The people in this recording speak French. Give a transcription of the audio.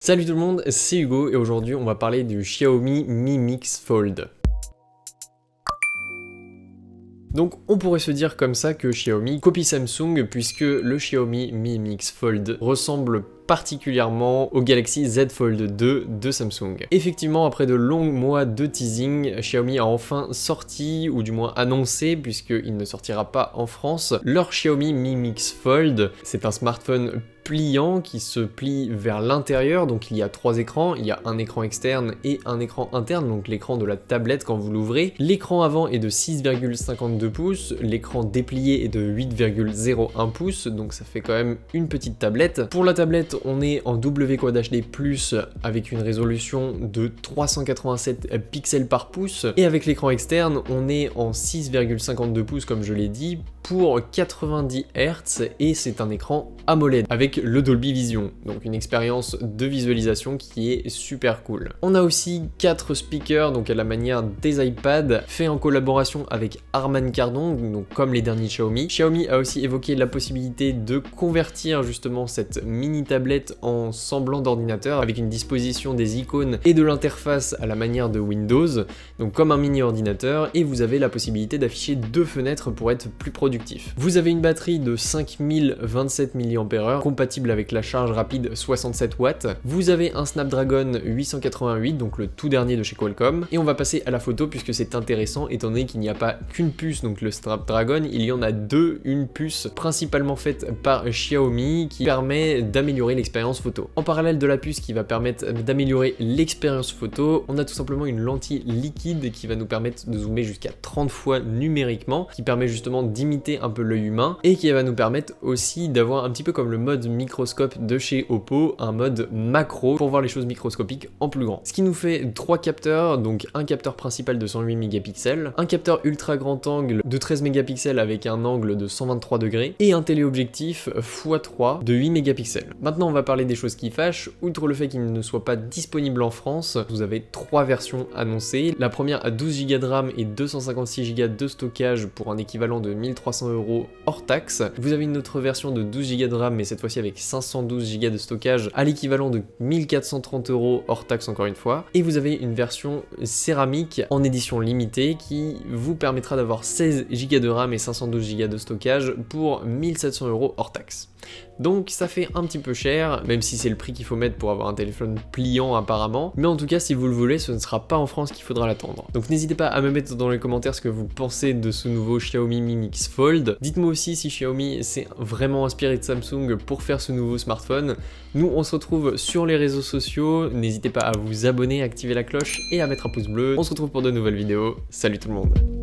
Salut tout le monde, c'est Hugo et aujourd'hui on va parler du Xiaomi Mi Mix Fold. Donc on pourrait se dire comme ça que Xiaomi copie Samsung puisque le Xiaomi Mi Mix Fold ressemble particulièrement au Galaxy Z Fold 2 de Samsung. Effectivement, après de longs mois de teasing, Xiaomi a enfin sorti, ou du moins annoncé, puisqu'il ne sortira pas en France, leur Xiaomi Mi Mix Fold. C'est un smartphone pliant qui se plie vers l'intérieur, donc il y a trois écrans, il y a un écran externe et un écran interne, donc l'écran de la tablette quand vous l'ouvrez. L'écran avant est de 6,52 pouces, l'écran déplié est de 8,01 pouces, donc ça fait quand même une petite tablette. Pour la tablette, on est en W Quad HD+, avec une résolution de 387 pixels par pouce, et avec l'écran externe, on est en 6,52 pouces comme je l'ai dit, pour 90 Hz, et c'est un écran AMOLED, avec le Dolby Vision, donc une expérience de visualisation qui est super cool. On a aussi 4 speakers, donc à la manière des iPads, fait en collaboration avec Harman Kardon, donc comme les derniers Xiaomi. Xiaomi a aussi évoqué la possibilité de convertir justement cette mini tablette en semblant d'ordinateur, avec une disposition des icônes et de l'interface à la manière de Windows, donc comme un mini ordinateur, et vous avez la possibilité d'afficher 2 fenêtres pour être plus productif. Vous avez une batterie de 5027 mAh, compatible avec la charge rapide 67 watts. Vous avez un Snapdragon 888, donc le tout dernier de chez Qualcomm. Et on va passer à la photo puisque c'est intéressant étant donné qu'il n'y a pas qu'une puce, donc le Snapdragon, il y en a deux, une puce principalement faite par Xiaomi qui permet d'améliorer l'expérience photo. En parallèle de la puce qui va permettre d'améliorer l'expérience photo, on a tout simplement une lentille liquide qui va nous permettre de zoomer jusqu'à 30 fois numériquement, qui permet justement d'imiter un peu l'œil humain et qui va nous permettre aussi d'avoir un petit peu comme le mode microscope de chez Oppo, un mode macro pour voir les choses microscopiques en plus grand. Ce qui nous fait 3 capteurs, donc un capteur principal de 108 mégapixels, un capteur ultra grand angle de 13 mégapixels avec un angle de 123 degrés et un téléobjectif x3 de 8 mégapixels. Maintenant on va parler des choses qui fâchent. Outre le fait qu'il ne soit pas disponible en France, vous avez 3 versions annoncées. La première à 12 Go de RAM et 256 Go de stockage pour un équivalent de 1300 € hors taxe. Vous avez une autre version de 12 Go de RAM mais cette fois-ci avec 512 Go de stockage à l'équivalent de 1430 € hors taxe encore une fois. Et vous avez une version céramique en édition limitée qui vous permettra d'avoir 16 Go de RAM et 512 Go de stockage pour 1700 € hors taxe. Donc ça fait un petit peu cher, même si c'est le prix qu'il faut mettre pour avoir un téléphone pliant apparemment, mais en tout cas si vous le voulez, ce ne sera pas en France qu'il faudra l'attendre. Donc n'hésitez pas à me mettre dans les commentaires ce que vous pensez de ce nouveau Xiaomi Mi Mix Fold. Dites-moi aussi si Xiaomi s'est vraiment inspiré de Samsung pour faire ce nouveau smartphone. Nous on se retrouve sur les réseaux sociaux, n'hésitez pas à vous abonner, activer la cloche et à mettre un pouce bleu. On se retrouve pour de nouvelles vidéos. Salut tout le monde.